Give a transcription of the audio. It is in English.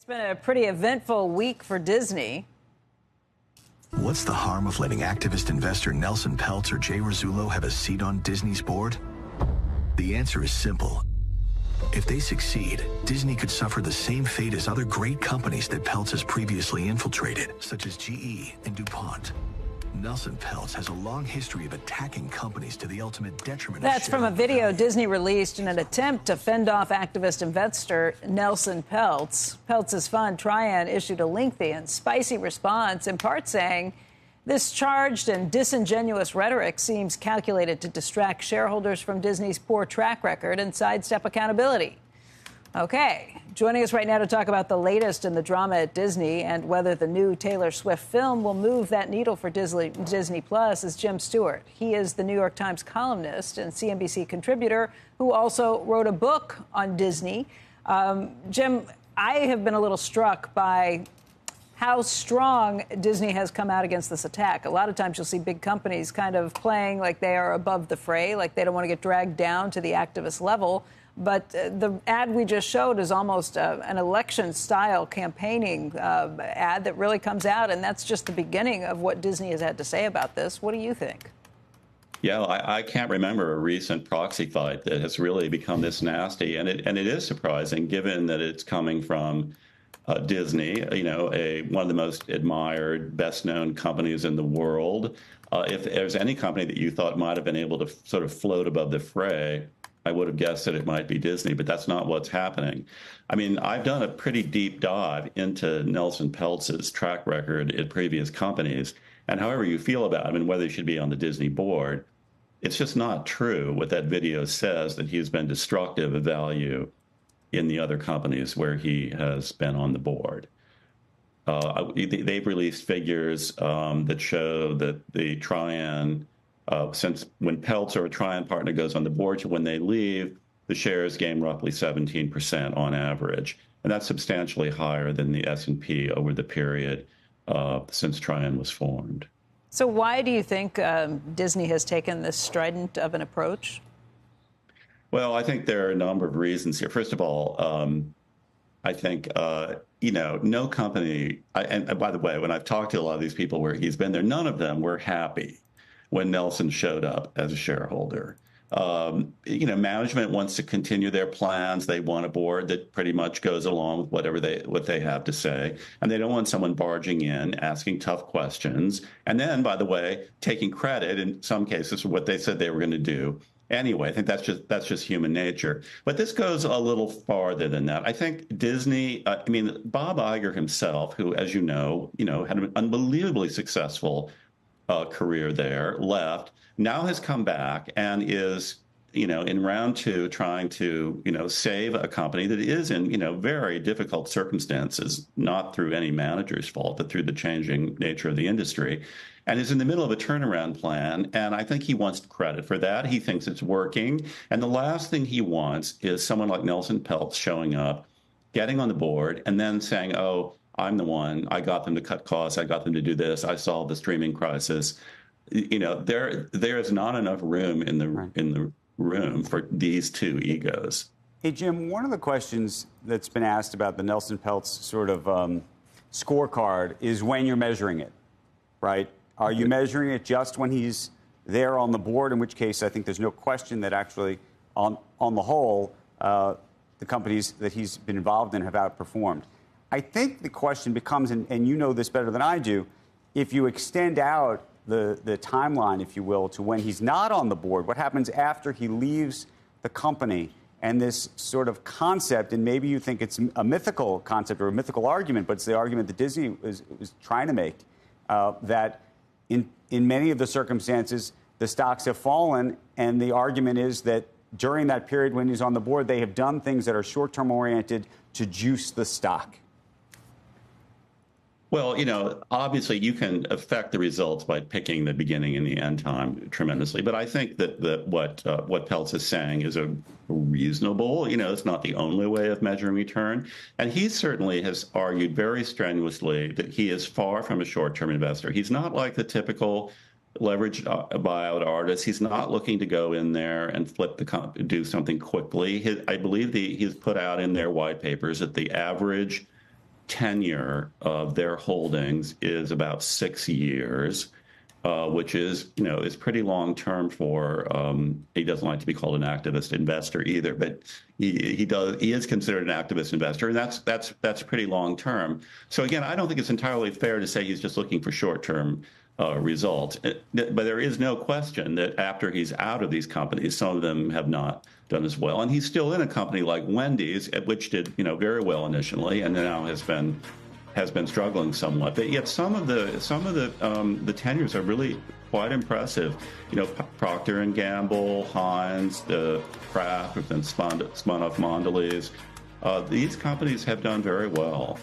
It's been a pretty eventful week for Disney. What's the harm of letting activist investor Nelson Peltz or Jay Rizzullo have a seat on Disney's board? The answer is simple. If they succeed, Disney could suffer the same fate as other great companies that Peltz has previously infiltrated, such as GE and DuPont. Nelson Peltz has a long history of attacking companies to the ultimate detriment of That's from a video Disney released in an attempt to fend off activist investor Nelson Peltz. Peltz's fund, Trian, issued a lengthy and spicy response, in part saying this charged and disingenuous rhetoric seems calculated to distract shareholders from Disney's poor track record and sidestep accountability. Okay, joining us right now to talk about the latest in the drama at Disney and whether the new Taylor Swift film will move that needle for Disney Plus is Jim Stewart. He is the New York Times columnist and CNBC contributor who also wrote a book on Disney. Jim, I have been a little struck by how strong Disney has come out against this attack. A lot of times you'll see big companies kind of playing like they are above the fray, like they don't want to get dragged down to the activist level. But the ad we just showed is almost an election-style campaigning ad that really comes out, and that's just the beginning of what Disney has had to say about this. What do you think? Yeah, I can't remember a recent proxy fight that has really become this nasty, and it is surprising given that it's coming from Disney, one of the most admired, best-known companies in the world. If there's any company that you thought might have been able to sort of float above the fray, I would have guessed that it might be Disney, but that's not what's happening. I mean, I've done a pretty deep dive into Nelson Peltz's track record at previous companies, and however you feel about him and whether he should be on the Disney board, it's just not true what that video says, that he's been destructive of value in the other companies where he has been on the board. They've released figures that show that the Trian, since when Peltz or a Trian partner goes on the board to when they leave, the shares gain roughly 17% on average. And that's substantially higher than the S&P over the period since Trian was formed. So why do you think Disney has taken this strident of an approach? Well, I think there are a number of reasons here. First of all, I think, no company, and by the way, when I've talked to a lot of these people where he's been there, none of them were happy when Nelson showed up as a shareholder. Management wants to continue their plans. They want a board that pretty much goes along with what they have to say. And they don't want someone barging in, asking tough questions. And then, by the way, taking credit in some cases for what they said they were going to do. Anyway, I think that's just human nature. But this goes a little farther than that. I think Disney, Bob Iger himself, who, as you know, had an unbelievably successful career there, left, now has come back and is, in round two trying to, save a company that is in, very difficult circumstances, not through any manager's fault, but through the changing nature of the industry, and is in the middle of a turnaround plan. And I think he wants credit for that. He thinks it's working. And the last thing he wants is someone like Nelson Peltz showing up, getting on the board, and then saying, oh, I'm the one. I got them to cut costs. I got them to do this. I solved the streaming crisis. There is not enough room in the room for these two egos. Hey, Jim, one of the questions that's been asked about the Nelson Peltz sort of scorecard is when you're measuring it, right? Are you measuring it just when he's there on the board, in which case I think there's no question that actually, on the whole, the companies that he's been involved in have outperformed. I think the question becomes, and you know this better than I do, if you extend out the timeline, if you will, to when he's not on the board, what happens after he leaves the company, and this sort of concept, and maybe you think it's a mythical concept or a mythical argument, but it's the argument that Disney was trying to make, that in many of the circumstances, the stocks have fallen, and the argument is that during that period when he's on the board, they have done things that are short-term oriented to juice the stock. Well, obviously you can affect the results by picking the beginning and the end time tremendously. But I think that what Peltz is saying is a reasonable, it's not the only way of measuring return. And he certainly has argued very strenuously that he is far from a short-term investor. He's not like the typical leveraged buyout artist. He's not looking to go in there and do something quickly. I believe he's put out in their white papers that the average tenure of their holdings is about 6 years, which is, is pretty long term for. He doesn't like to be called an activist investor either, but he is considered an activist investor, and that's pretty long term. So again, I don't think it's entirely fair to say he's just looking for short term results. But there is no question that after he's out of these companies, some of them have not done as well, and he's still in a company like Wendy's, which did very well initially, and now has been struggling somewhat. But yet some of the tenures are really quite impressive. Procter and Gamble, Heinz, Kraft, have been spun off Mondelez. These companies have done very well.